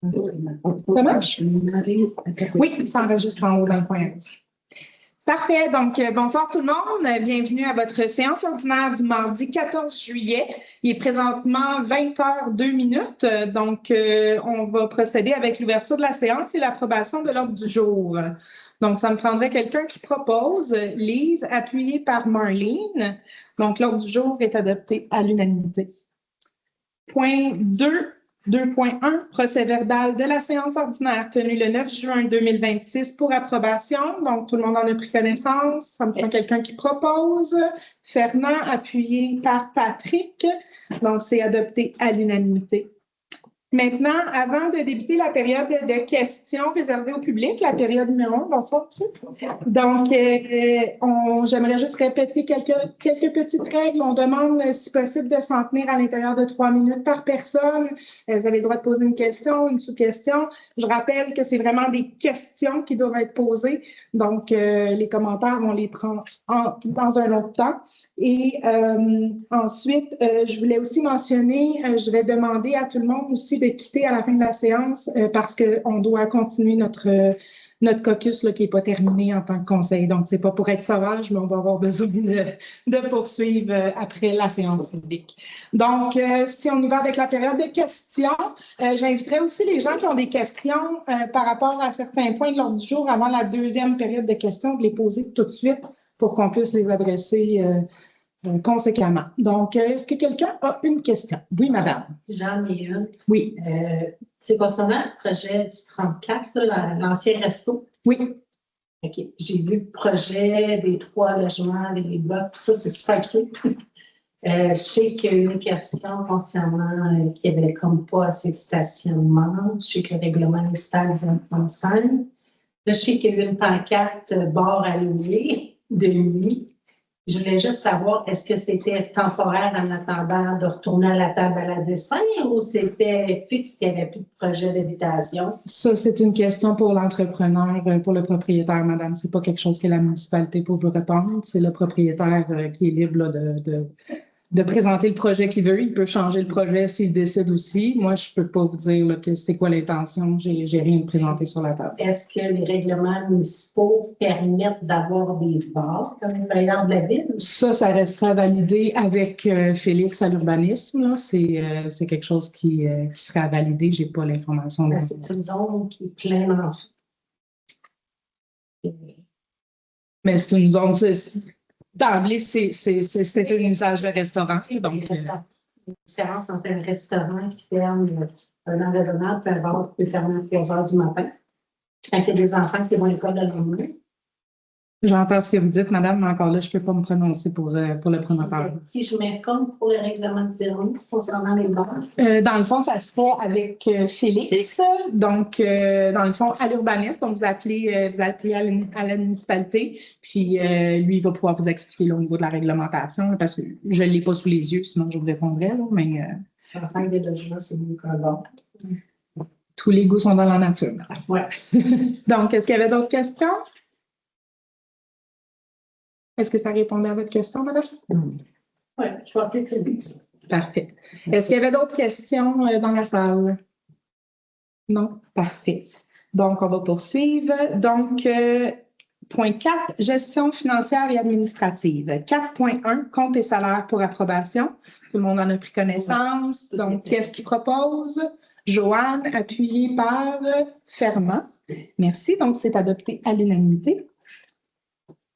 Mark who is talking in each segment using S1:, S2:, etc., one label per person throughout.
S1: Ça marche? Oui, ça enregistre en haut dans le coin. Parfait. Donc, bonsoir tout le monde. Bienvenue à votre séance ordinaire du mardi 14 juillet. Il est présentement 20h02. Donc, on va procéder avec l'ouverture de la séance et l'approbation de l'ordre du jour. Donc, ça me prendrait quelqu'un qui propose. Lise, appuyée par Marlene. Donc, l'ordre du jour est adopté à l'unanimité. Point 2. 2.1, procès verbal de la séance ordinaire tenue le 9 juin 2026 pour approbation. Donc, tout le monde en a pris connaissance. Ça me prend quelqu'un qui propose. Fernand, appuyé par Patrick. Donc, c'est adopté à l'unanimité. Maintenant, avant de débuter la période de questions réservée au public, la période numéro 1, bonsoir. Donc, j'aimerais juste répéter quelques petites règles. On demande, si possible, de s'en tenir à l'intérieur de 3 minutes par personne. Vous avez le droit de poser une question, une sous-question. Je rappelle que c'est vraiment des questions qui doivent être posées. Donc, les commentaires, on les prend dans un autre temps. Et ensuite, je voulais aussi mentionner, je vais demander à tout le monde aussi de quitter à la fin de la séance parce qu'on doit continuer notre caucus là, qui n'est pas terminé en tant que conseil. Donc, ce n'est pas pour être sauvage, mais on va avoir besoin de poursuivre après la séance publique. Donc, si on y va avec la période de questions, j'inviterai aussi les gens qui ont des questions par rapport à certains points de l'ordre du jour avant la deuxième période de questions, de les poser tout de suite pour qu'on puisse les adresser conséquemment. Donc, est-ce que quelqu'un a une question? Oui, madame.
S2: J'en ai une.
S1: Oui.
S2: C'est concernant le projet du 34, l'ancien resto.
S1: Oui.
S2: OK. J'ai vu le projet des 3 logements, des blocs, tout ça, c'est super cute. Je sais qu'il y a eu une question concernant qu'il n'y avait comme pas assez de stationnement. Je sais que le règlement municipal est 1,5. Là, je sais qu'il y a eu une pancarte bar à louer de nuit. Je voulais juste savoir, est-ce que c'était temporaire en attendant de retourner à la table à la dessin ou c'était fixe qu'il n'y avait plus de projet d'habitation? Ça,
S1: c'est une question pour l'entrepreneur, pour le propriétaire, madame. Ce n'est pas quelque chose que la municipalité peut vous répondre. C'est le propriétaire qui est libre là, de présenter le projet qu'il veut. Il peut changer le projet s'il décide aussi. Moi, je ne peux pas vous dire là, que c'est quoi l'intention. J'ai rien de présenté sur la table.
S2: Est-ce que les règlements municipaux permettent d'avoir des bars comme le maire de la ville?
S1: Ça restera validé avec Félix à l'urbanisme. C'est quelque chose qui sera validé. Je n'ai pas l'information.
S2: C'est une zone qui est pleine d'enfants.
S1: Mais c'est une zone... D'emblée, c'est un usage de restaurant. Donc,
S2: la différence entre un restaurant qui ferme un an raisonnable et un bar qui peut fermer à 3 heures du matin. Quand il y a des enfants qui vont à l'école de la journée.
S1: J'entends ce que vous dites, madame, mais encore là, je ne peux pas me prononcer pour le promoteur.
S2: Si je m'informe pour le règlement du service concernant les bars?
S1: Dans le fond, ça se fait avec Félix. Donc, dans le fond, à l'urbanisme. Donc, vous appelez à la municipalité. Puis, lui, il va pouvoir vous expliquer là, au niveau de la réglementation, parce que je ne l'ai pas sous les yeux, sinon je vous répondrais. Là, mais,
S2: enfin, des logements, c'est mieux qu'un bar.
S1: Tous les goûts sont dans la nature.
S2: Ouais.
S1: Donc, est-ce qu'il y avait d'autres questions? Est-ce que ça répondait à votre question, madame?
S2: Oui, je vais appeler Félix.
S1: Parfait. Est-ce qu'il y avait d'autres questions dans la salle? Non? Parfait. Donc, on va poursuivre. Donc, point 4, gestion financière et administrative. 4.1, compte et salaire pour approbation. Tout le monde en a pris connaissance. Donc, qu'est-ce qu'il propose? Joanne, appuyée par Fernand. Merci. Donc, c'est adopté à l'unanimité.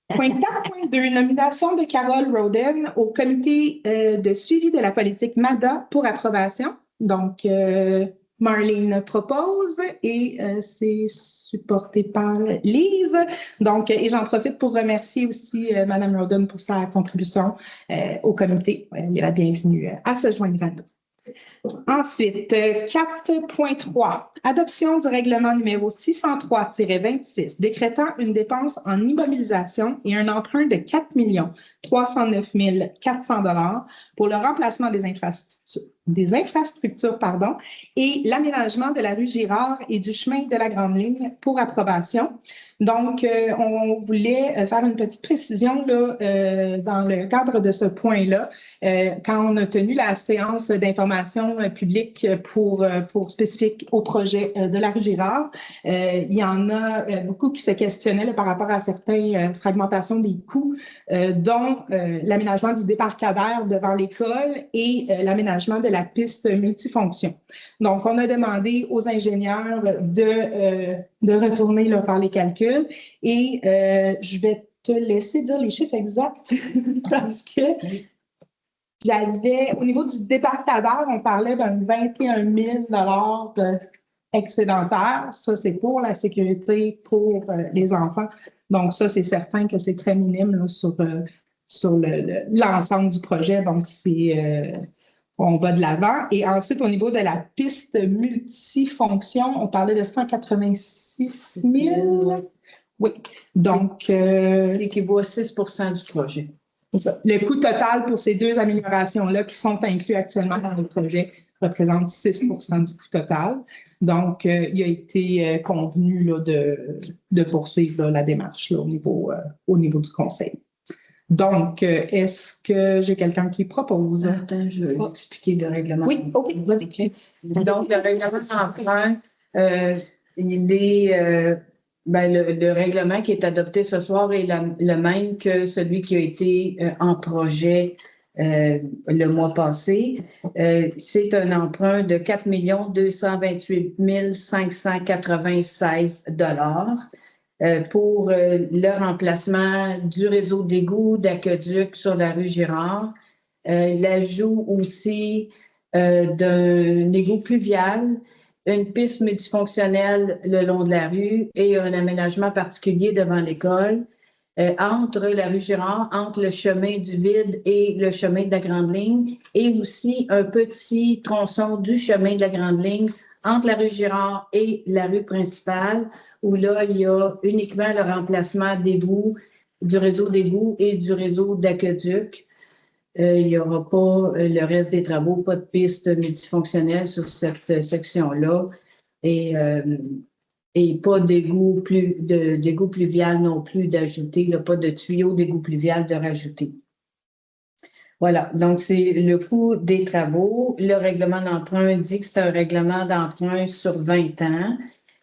S1: Point 4.2, nomination de Carole Roden au comité de suivi de la politique MADA pour approbation. Donc, Marlene propose et c'est supporté par Lise. Donc, et j'en profite pour remercier aussi Mme Roden pour sa contribution au comité. Elle est la bienvenue à se joindre à nous. Ensuite, 4.3, adoption du règlement numéro 603-26 décrétant une dépense en immobilisation et un emprunt de 4 309 400 $ pour le remplacement des infrastructures. des infrastructures, pardon, et l'aménagement de la rue Girard et du chemin de la Grande Ligne pour approbation. Donc, on voulait faire une petite précision là, dans le cadre de ce point-là. Quand on a tenu la séance d'information publique pour spécifique au projet de la rue Girard, il y en a beaucoup qui se questionnaient là, par rapport à certaines fragmentations des coûts, dont l'aménagement du débarcadère devant l'école et l'aménagement de la piste multifonction. Donc, on a demandé aux ingénieurs de retourner là, faire les calculs et je vais te laisser dire les chiffres exacts parce que j'avais, au niveau du débarcadère, on parlait d'un 21 000 excédentaire. Ça, c'est pour la sécurité pour les enfants. Donc, ça, c'est certain que c'est très minime là, sur l'ensemble du projet. Donc, on va de l'avant. Et ensuite, au niveau de la piste multifonction, on parlait de 186 000. Oui. Donc,
S2: équivaut à 6 du projet.
S1: Le coût total pour ces deux améliorations-là qui sont inclus actuellement dans le projet représente 6 du coût total. Donc, il a été convenu là, de poursuivre là, la démarche là, au niveau du conseil. Donc, est-ce que j'ai quelqu'un qui propose?
S2: Attends, je vais expliquer le règlement.
S1: Oui, OK, vas-y.
S2: Okay. Donc, le règlement d'emprunt, il est... le règlement qui est adopté ce soir est le même que celui qui a été en projet le mois passé. C'est un emprunt de 4 228 596 pour le remplacement du réseau d'égouts d'aqueduc sur la rue Girard. L'ajout aussi d'un égout pluvial, une piste multifonctionnelle le long de la rue et un aménagement particulier devant l'école, entre la rue Girard, entre le chemin du Vide et le chemin de la Grande Ligne, et aussi un petit tronçon du chemin de la Grande Ligne entre la rue Girard et la rue principale, où là, il y a uniquement le remplacement d'égouts, du réseau d'égouts et du réseau d'aqueduc. Il n'y aura pas le reste des travaux, pas de piste multifonctionnelle sur cette section-là et pas d'égout pluvial non plus d'ajouter, pas de tuyau d'égout pluvial de rajouter. Voilà, donc c'est le coût des travaux. Le règlement d'emprunt dit que c'est un règlement d'emprunt sur 20 ans.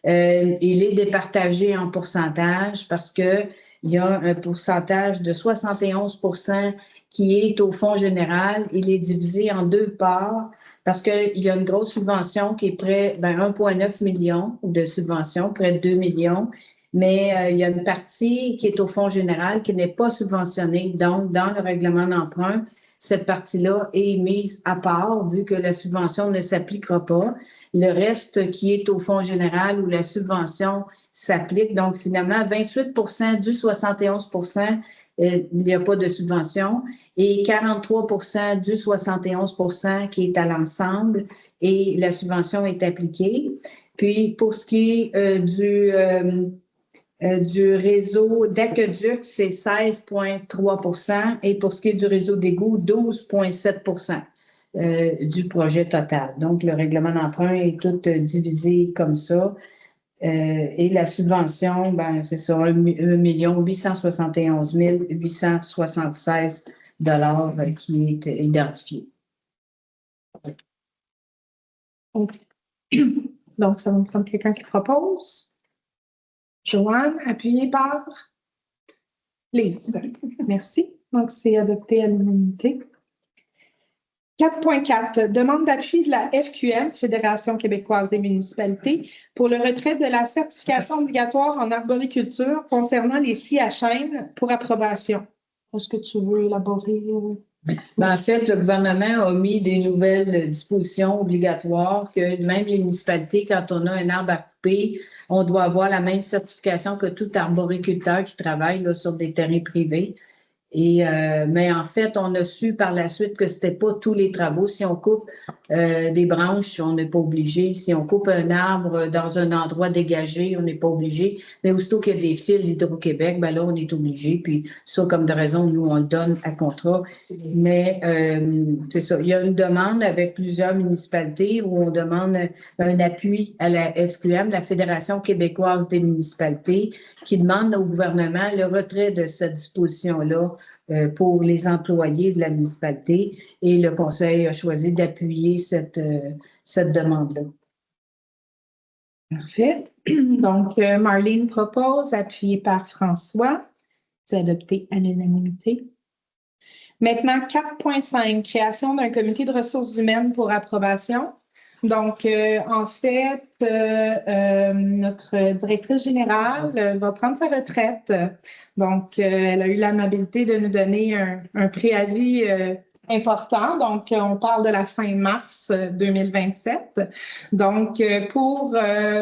S2: Il est départagé en pourcentage parce qu'il y a un pourcentage de 71% qui est au fonds général. Il est divisé en deux parts parce qu'il y a une grosse subvention qui est près de 1,9 million de subvention, près de 2 millions. Mais il y a une partie qui est au fonds général qui n'est pas subventionnée. Donc, dans le règlement d'emprunt, cette partie-là est mise à part vu que la subvention ne s'appliquera pas. Le reste qui est au fonds général où la subvention s'applique. Donc, finalement, 28 du 71%, il n'y a pas de subvention et 43 du 71% qui est à l'ensemble et la subvention est appliquée. Puis, pour ce qui est du réseau d'aqueduc, c'est 16,3 et pour ce qui est du réseau d'égout, 12,7 du projet total. Donc, le règlement d'emprunt est tout divisé comme ça. Et la subvention, c'est ça, 1 871 876 qui est identifié.
S1: Donc, ça va me prendre quelqu'un qui propose. Joanne, appuyée par Lise. Merci. Donc, c'est adopté à l'unanimité. 4.4. Demande d'appui de la FQM, Fédération québécoise des municipalités, pour le retrait de la certification obligatoire en arboriculture concernant les scies à chêne pour approbation. Est-ce que tu veux élaborer?
S2: En fait, le gouvernement a mis des nouvelles dispositions obligatoires que même les municipalités, quand on a un arbre à couper, on doit avoir la même certification que tout arboriculteur qui travaille là, sur des terrains privés.
S3: Mais en fait, on a su par la suite que c'était pas tous les travaux. Si on coupe des branches, on n'est pas obligé. Si on coupe un arbre dans un endroit dégagé, on n'est pas obligé. Mais aussitôt qu'il y a des fils d'Hydro-Québec, ben là, on est obligé. Puis ça, comme de raison, nous, on le donne à contrat. Mais c'est ça. Il y a une demande avec plusieurs municipalités où on demande un appui à la FQM, la Fédération québécoise des municipalités, qui demande au gouvernement le retrait de cette disposition-là pour les employés de la municipalité. Et le Conseil a choisi d'appuyer cette demande-là.
S1: Parfait. Donc, Marlene propose, appuyé par François. C'est adopté à l'unanimité. Maintenant, 4.5, création d'un comité de ressources humaines pour approbation. Donc, en fait, notre directrice générale va prendre sa retraite. Donc, elle a eu l'amabilité de nous donner un préavis important. Donc, on parle de la fin mars 2027. Donc, pour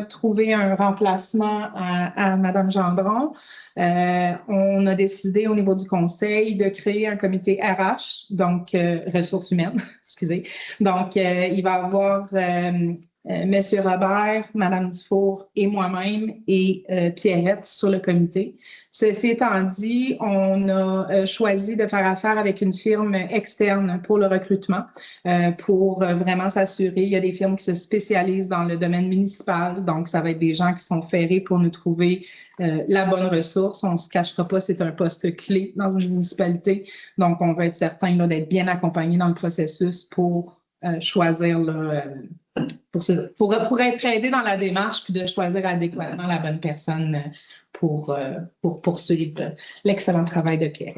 S1: trouver un remplacement à Mme Gendron, on a décidé au niveau du conseil de créer un comité RH, donc ressources humaines, excusez. Donc, il va y avoir Monsieur Robert, Madame Dufour et moi-même et Pierrette sur le comité. Ceci étant dit, on a choisi de faire affaire avec une firme externe pour le recrutement, pour vraiment s'assurer. Il y a des firmes qui se spécialisent dans le domaine municipal, donc ça va être des gens qui sont ferrés pour nous trouver la bonne ressource. On ne se cachera pas, c'est un poste clé dans une municipalité, donc on va être certain d'être bien accompagné dans le processus pour choisir pour être aidé dans la démarche puis de choisir adéquatement la bonne personne pour poursuivre l'excellent travail de Pierre.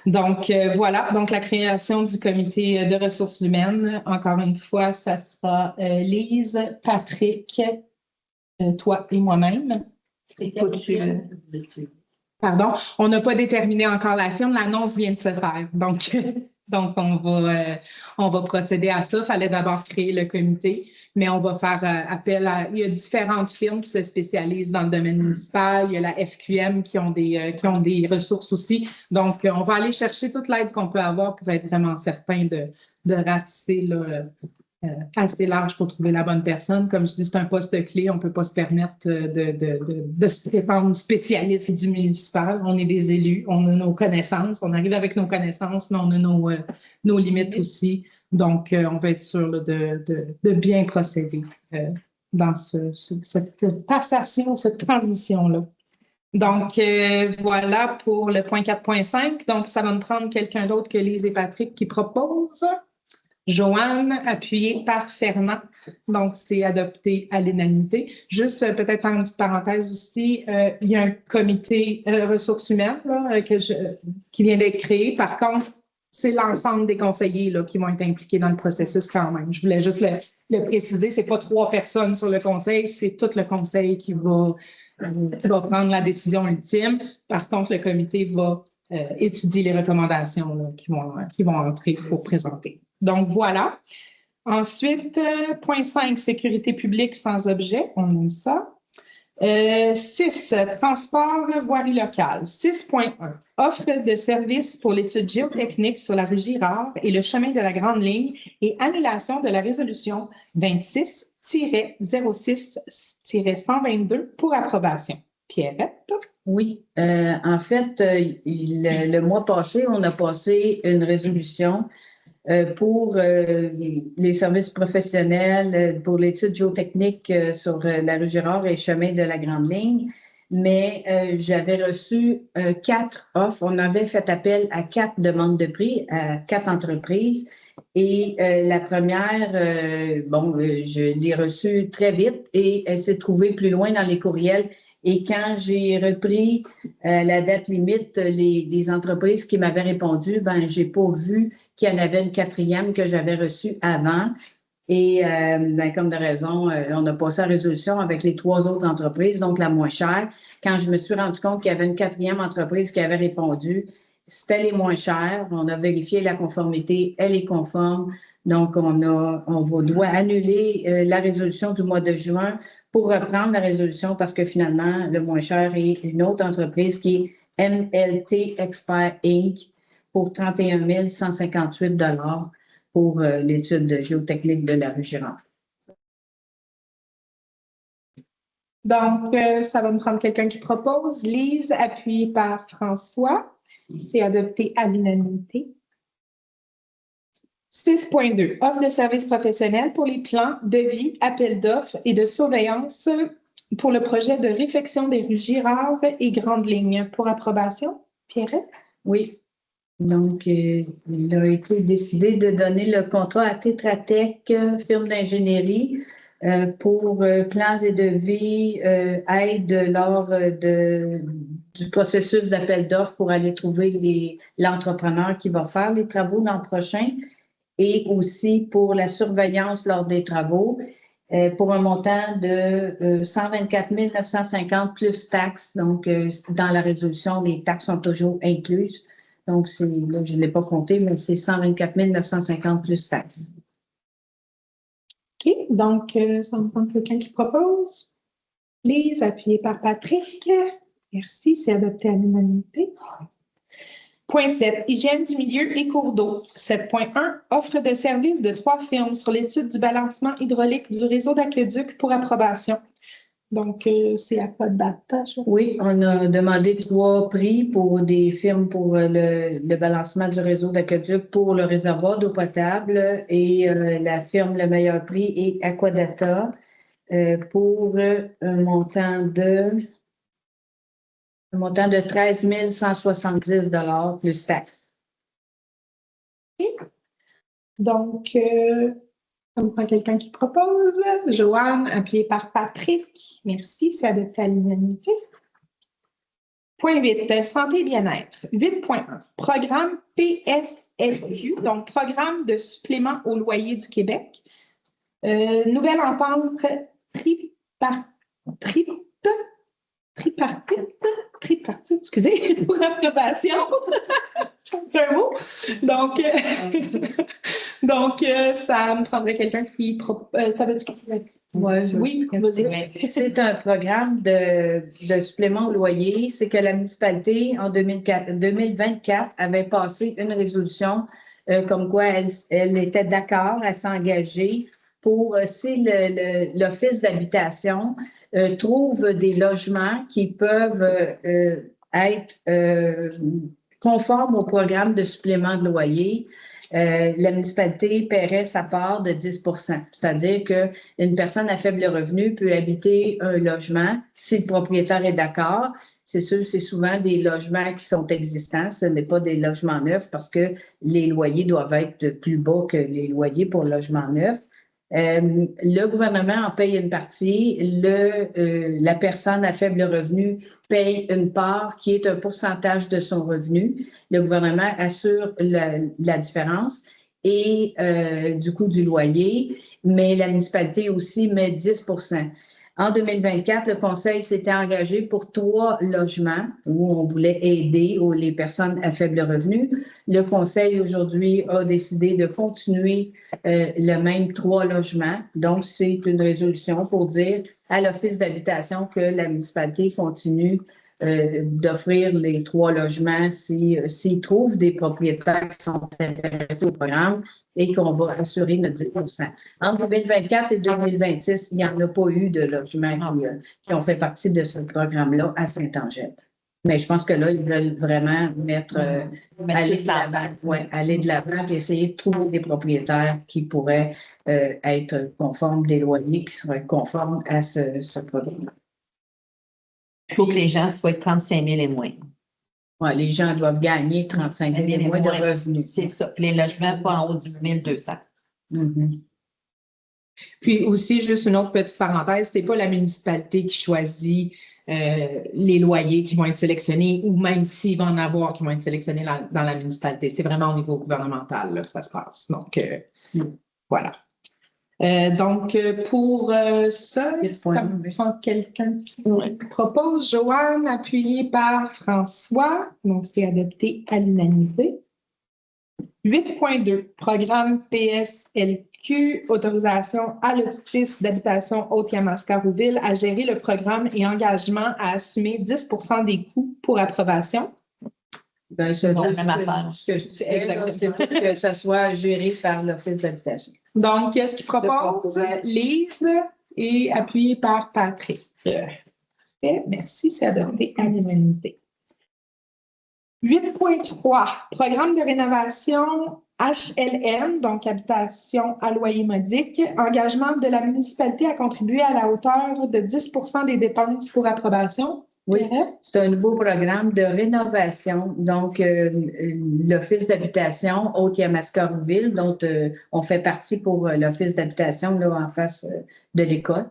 S1: Donc, voilà, donc la création du comité de ressources humaines. Encore une fois, ça sera Lise, Patrick, toi et moi-même. Pardon, on n'a pas déterminé encore la firme, l'annonce vient de se faire. Donc, on va procéder à ça. Il fallait d'abord créer le comité, mais on va faire appel à... Il y a différentes firmes qui se spécialisent dans le domaine municipal. Il y a la FQM qui ont des ressources aussi. Donc, on va aller chercher toute l'aide qu'on peut avoir pour être vraiment certain de ratisser là, assez large pour trouver la bonne personne. Comme je dis, c'est un poste clé. On ne peut pas se permettre de se prétendre spécialiste du municipal. On est des élus, on a nos connaissances. On arrive avec nos connaissances, mais on a nos limites aussi. Donc, on va être sûr là, de bien procéder dans cette passation, cette transition-là. Donc, voilà pour le point 4.5. Donc, ça va me prendre quelqu'un d'autre que Lise et Patrick qui propose. Joanne, appuyée par Fernand. Donc, c'est adopté à l'unanimité. Juste peut-être faire une petite parenthèse aussi, il y a un comité ressources humaines là, qui vient d'être créé. Par contre, c'est l'ensemble des conseillers là, qui vont être impliqués dans le processus quand même. Je voulais juste le préciser, c'est pas 3 personnes sur le conseil, c'est tout le conseil qui va prendre la décision ultime. Par contre, le comité va étudier les recommandations là, qui vont entrer pour présenter. Donc, voilà. Ensuite, point 5, sécurité publique sans objet. On aime ça. 6, transport, voirie locale. 6.1, offre de services pour l'étude géotechnique sur la rue Girard et le chemin de la Grande Ligne et annulation de la résolution 26-06-122 pour approbation. Pierrette?
S3: Oui. En fait, le mois passé, on a passé une résolution pour les services professionnels, pour l'étude géotechnique sur la rue Girard et chemin de la Grande Ligne. Mais j'avais reçu 4 offres. On avait fait appel à 4 demandes de prix à 4 entreprises. Et la première, je l'ai reçue très vite et elle s'est trouvée plus loin dans les courriels. Et quand j'ai repris la date limite, les entreprises qui m'avaient répondu, j'ai pas vu qu'il y en avait une 4e que j'avais reçue avant. Et comme de raison, on a passé la résolution avec les 3 autres entreprises, donc la moins chère. Quand je me suis rendu compte qu'il y avait une 4e entreprise qui avait répondu, c'était les moins chères. On a vérifié la conformité, elle est conforme. Donc, on doit annuler la résolution du mois de juin pour reprendre la résolution parce que finalement, le moins cher est une autre entreprise qui est MLT Expert Inc. pour 31 158 pour l'étude géotechnique de la rue Girard.
S1: Donc, ça va me prendre quelqu'un qui propose. Lise, appuyée par François. C'est adopté à l'unanimité. 6.2. Offre de services professionnels pour les plans, devis, appels d'offres et de surveillance pour le projet de réfection des rues Girard et Grande Ligne. Pour approbation, Pierrette?
S3: Oui. Donc, il a été décidé de donner le contrat à Tetra Tech, firme d'ingénierie, pour plans et devis, aide lors du processus d'appel d'offres pour aller trouver l'entrepreneur qui va faire les travaux l'an prochain et aussi pour la surveillance lors des travaux pour un montant de 124 950 plus taxes. Donc, dans la résolution, les taxes sont toujours incluses. Donc, là, je ne l'ai pas compté, mais c'est 124 950 plus taxes.
S1: OK. Donc, ça me prend quelqu'un qui propose. Lise, appuyée par Patrick. Merci, c'est adopté à l'unanimité. Point 7. Hygiène du milieu et cours d'eau. 7.1. Offre de services de 3 firmes sur l'étude du balancement hydraulique du réseau d'aqueduc pour approbation. Donc, c'est Aquadata.
S3: Oui, on a demandé 3 prix pour des firmes pour le balancement du réseau d'aqueduc pour le réservoir d'eau potable et la firme le meilleur prix est Aquadata pour un montant de 13 170 plus taxes.
S1: Donc, ça me prend quelqu'un qui propose. Joanne, appuyée par Patrick. Merci, c'est adopté à l'unanimité. Point 8, santé et bien-être. 8.1, programme PSLQ, donc Programme de supplément au loyer du Québec. Nouvelle entente tripartite, excusez, pour approbation. Un mot. Donc, ça me prendrait quelqu'un qui propose. Ça veut dire oui, vas-y.
S3: C'est un programme de supplément au loyer. C'est que la municipalité, en 2024, avait passé une résolution comme quoi elle était d'accord à s'engager pour, si l'Office d'habitation trouve des logements qui peuvent être conformes au programme de supplément de loyer, la municipalité paierait sa part de 10 %. C'est-à-dire qu'une personne à faible revenu peut habiter un logement si le propriétaire est d'accord. C'est sûr, c'est souvent des logements qui sont existants. Ce n'est pas des logements neufs parce que les loyers doivent être plus bas que les loyers pour le logement neuf. Le gouvernement en paye une partie, la personne à faible revenu paye une part qui est un pourcentage de son revenu. Le gouvernement assure la différence et du coût du loyer, mais la municipalité aussi met 10 %. En 2024, le Conseil s'était engagé pour 3 logements où on voulait aider les personnes à faible revenu. Le Conseil aujourd'hui a décidé de continuer le même 3 logements. Donc, c'est une résolution pour dire à l'Office d'habitation que la municipalité continue d'offrir les 3 logements s'ils trouvent des propriétaires qui sont intéressés au programme et qu'on va assurer notre 10 %. En 2024 et 2026, il n'y en a pas eu de logements qui ont fait partie de ce programme-là à Saint-Angèle. Mais je pense que là, ils veulent vraiment aller de l'avant et essayer de trouver des propriétaires qui pourraient être conformes des loyers, qui seraient conformes à ce programme.
S4: Il faut que les gens soient 35 000 et moins.
S3: Ouais, les gens doivent gagner 35 000 et moins de revenus.
S4: C'est ça. Les logements pas en haut de 10 200.
S3: Mm-hmm.
S1: Puis aussi, juste une autre petite parenthèse, c'est pas la municipalité qui choisit les loyers qui vont être sélectionnés ou même s'il va en avoir qui vont être sélectionnés dans la municipalité. C'est vraiment au niveau gouvernemental là, que ça se passe. Donc, voilà. Donc, pour ça me prend quelqu'un qui propose. Joanne, appuyée par François. Donc, c'est adopté à l'unanimité. 8.2, programme PSLQ, autorisation à l'Office d'habitation Haute-Yamaska-Rouville à gérer le programme et engagement à assumer 10 % des coûts pour approbation.
S3: Ben, c'est
S4: la
S3: juste
S4: même affaire.
S3: ce que je disais, là, c'est pour que ça soit géré par l'Office d'habitation.
S1: Donc, qu'est-ce qu'il propose? Lise et appuyé par Patrick. Parfait. Merci, c'est adopté à l'unanimité. 8.3, programme de rénovation HLM, donc habitation à loyer modique, engagement de la municipalité à contribuer à la hauteur de 10 des dépenses pour approbation.
S3: Oui,
S1: Pierrette?
S3: c'est un nouveau programme de rénovation. Donc, l'Office d'habitation Haute-Yamaska-Rouville, dont on fait partie pour l'Office d'habitation là, en face de l'école.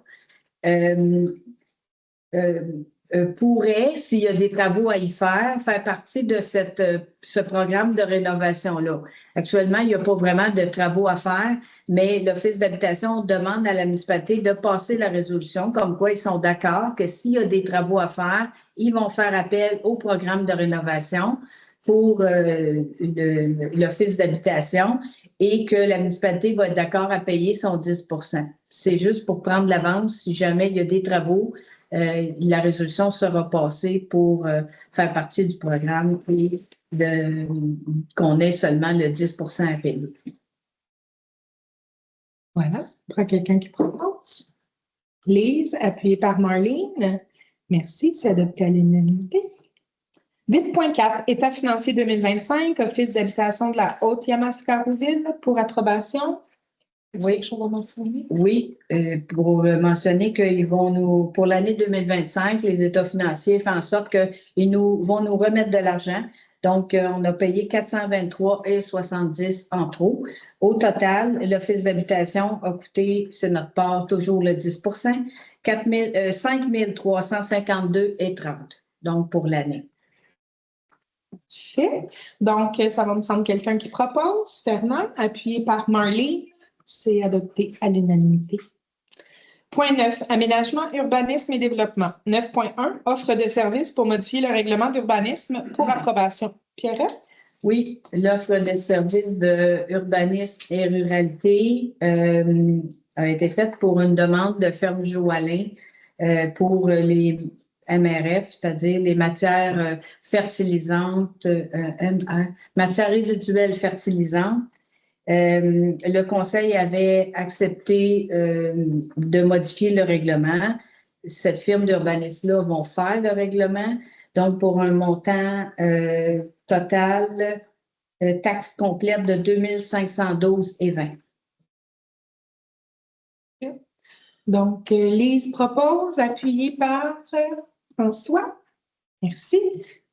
S3: Pourrait, s'il y a des travaux à y faire partie de ce programme de rénovation-là. Actuellement, il n'y a pas vraiment de travaux à faire, mais l'Office d'habitation demande à la municipalité de passer la résolution, comme quoi ils sont d'accord que s'il y a des travaux à faire, ils vont faire appel au programme de rénovation pour l'Office d'habitation et que la municipalité va être d'accord à payer son 10 %. C'est juste pour prendre l'avance si jamais il y a des travaux. La résolution sera passée pour faire partie du programme et qu'on ait seulement le 10 % à payer.
S1: Voilà, ça prend quelqu'un qui propose. Lise, appuyée par Marlene. Merci, c'est adopté à l'unanimité. 8.4, État financier 2025, Office d'habitation de la Haute-Yamaska-Rouville pour approbation.
S3: Oui.
S1: Quelque chose à mentionner?
S3: Oui, pour mentionner qu'ils vont pour l'année 2025, les états financiers font en sorte qu'ils vont nous remettre de l'argent. Donc, on a payé 423,70 en trop. Au total, l'Office d'habitation a coûté, c'est notre part, toujours le 10 5 352,30. Donc, pour l'année.
S1: Parfait. Donc, ça va me prendre quelqu'un qui propose. Fernand, appuyé par Marlene. C'est adopté à l'unanimité. Point 9, aménagement, urbanisme et développement. 9.1, offre de services pour modifier le règlement d'urbanisme pour approbation. Pierrette?
S3: Oui, l'offre de services d'urbanisme et ruralité a été faite pour une demande de Ferme Joalin pour les MRF, c'est-à-dire les matières fertilisantes, matières résiduelles fertilisantes. Le conseil avait accepté de modifier le règlement. Cette firme d'urbanisme-là vont faire le règlement. Donc, pour un montant total, taxe complète de 2 512,20.
S1: Donc, Lise propose, appuyée par François. Merci.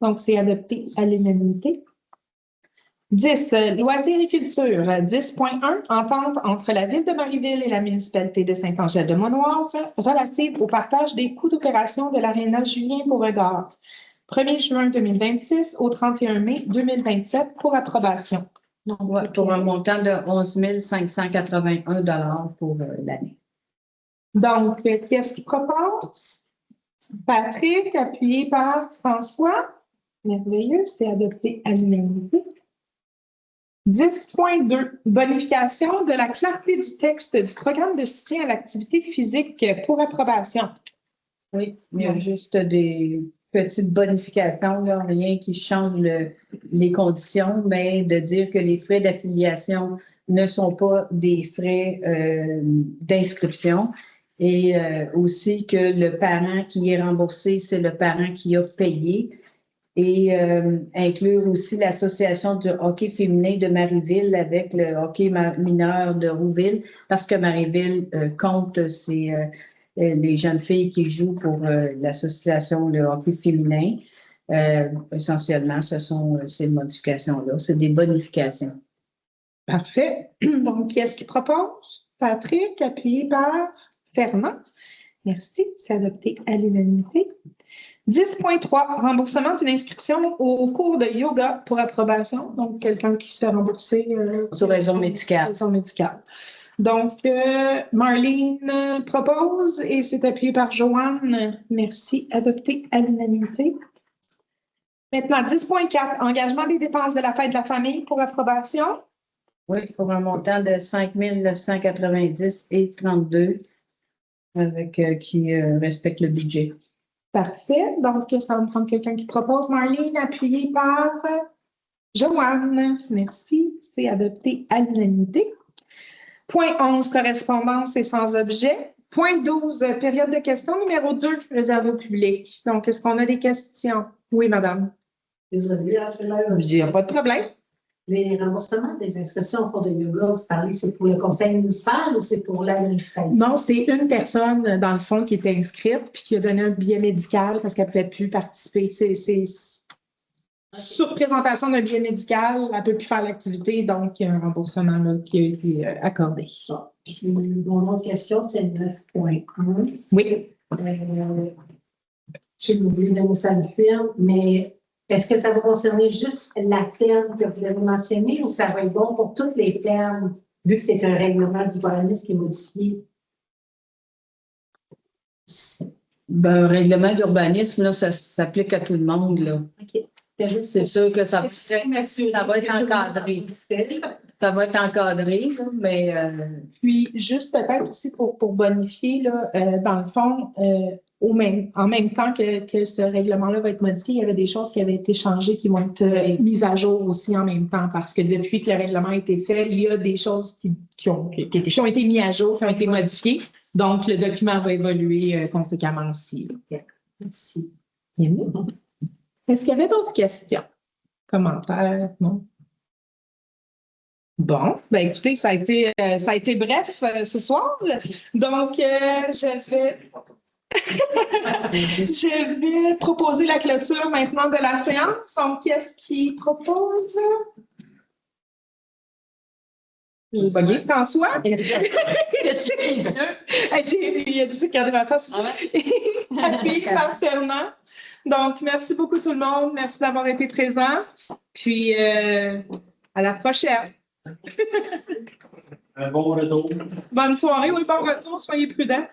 S1: Donc, c'est adopté à l'unanimité. 10, loisirs et culture. 10.1, entente entre la Ville de Marieville et la municipalité de Saint-Angèle-de-Monoir relative au partage des coûts d'opération de l'aréna Julien-Beauregard. 1er juin 2026 au 31 mai 2027 pour approbation.
S3: Donc, pour un montant de 11 581 pour l'année.
S1: Donc, qu'est-ce qu'il propose? Patrick, appuyé par François. Merveilleux, c'est adopté à l'unanimité. 10.2, bonification de la clarté du texte du programme de soutien à l'activité physique pour approbation.
S3: Oui, il y a juste des petites bonifications, là, rien qui change les conditions, mais de dire que les frais d'affiliation ne sont pas des frais d'inscription et aussi que le parent qui est remboursé, c'est le parent qui a payé. Et inclure aussi l'association du hockey féminin de Marieville avec le hockey mineur de Rouville, parce que Marieville compte les jeunes filles qui jouent pour l'association de hockey féminin. Essentiellement, ce sont ces modifications-là. C'est des bonifications.
S1: Parfait. Donc, qui est-ce qui propose? Patrick, appuyé par Fernand. Merci, c'est adopté à l'unanimité. 10.3, remboursement d'une inscription au cours de yoga pour approbation. Donc, quelqu'un qui se fait rembourser
S3: sur raison médicale.
S1: Raison médicale. Donc, Marlene propose et c'est appuyé par Joanne. Merci, adopté à l'unanimité. Maintenant, 10.4, engagement des dépenses de la fête de la famille pour approbation.
S3: Oui, pour un montant de 5 990,32 avec qui respecte le budget.
S1: Parfait. Donc, ça va me prendre quelqu'un qui propose. Marlene, appuyée par Joanne, merci. C'est adopté à l'unanimité. Point 11, correspondance et sans objet. Point 12, période de questions numéro 2, réservé au public. Donc, est-ce qu'on a des questions? Oui, madame.
S2: Désolée, Angela.
S1: Il n'y a pas de problème.
S2: Les remboursements des inscriptions au cours de yoga, vous parlez, c'est pour le conseil municipal ou c'est pour l'administration?
S1: Non, c'est une personne, dans le fond, qui est inscrite puis qui a donné un billet médical parce qu'elle ne pouvait plus participer. C'est sur présentation d'un billet médical, elle ne peut plus faire l'activité, donc il y a un remboursement là, qui a été accordé.
S2: Bon. Puis, mon autre question, c'est 9.1.
S1: Oui.
S2: J'ai oublié de donner ça à une firme, mais est-ce que ça va concerner juste la ferme que vous avez mentionnée ou ça va être bon pour toutes les fermes, vu que c'est un règlement du gouvernement qui est modifié?
S3: Ben, règlement d'urbanisme, là, ça s'applique à tout le monde, là.
S2: OK.
S3: C'est sûr que ça va être encadré. Ça va être encadré, là, mais
S1: Puis, juste peut-être aussi pour bonifier, là, dans le fond, en même temps que ce règlement-là va être modifié, il y avait des choses qui avaient été changées qui vont être mises à jour aussi en même temps parce que depuis que le règlement a été fait, il y a des choses qui ont été mises à jour, qui ont été modifiées. Donc, le document va évoluer conséquemment aussi.
S2: Merci.
S1: Est-ce qu'il y avait d'autres questions? Commentaires? Non? Bon, ben écoutez, ça a été bref ce soir. Donc, je vais proposer la clôture maintenant de la séance. Donc, qu'est-ce qui propose? J'ai bugué. François? Il a dû regarder ma face aussi. Appuyé par Fernand. Donc, merci beaucoup tout le monde. Merci d'avoir été présent. Puis, à la prochaine.
S5: Un bon retour.
S1: Bonne soirée. Oui, bon retour. Soyez prudents.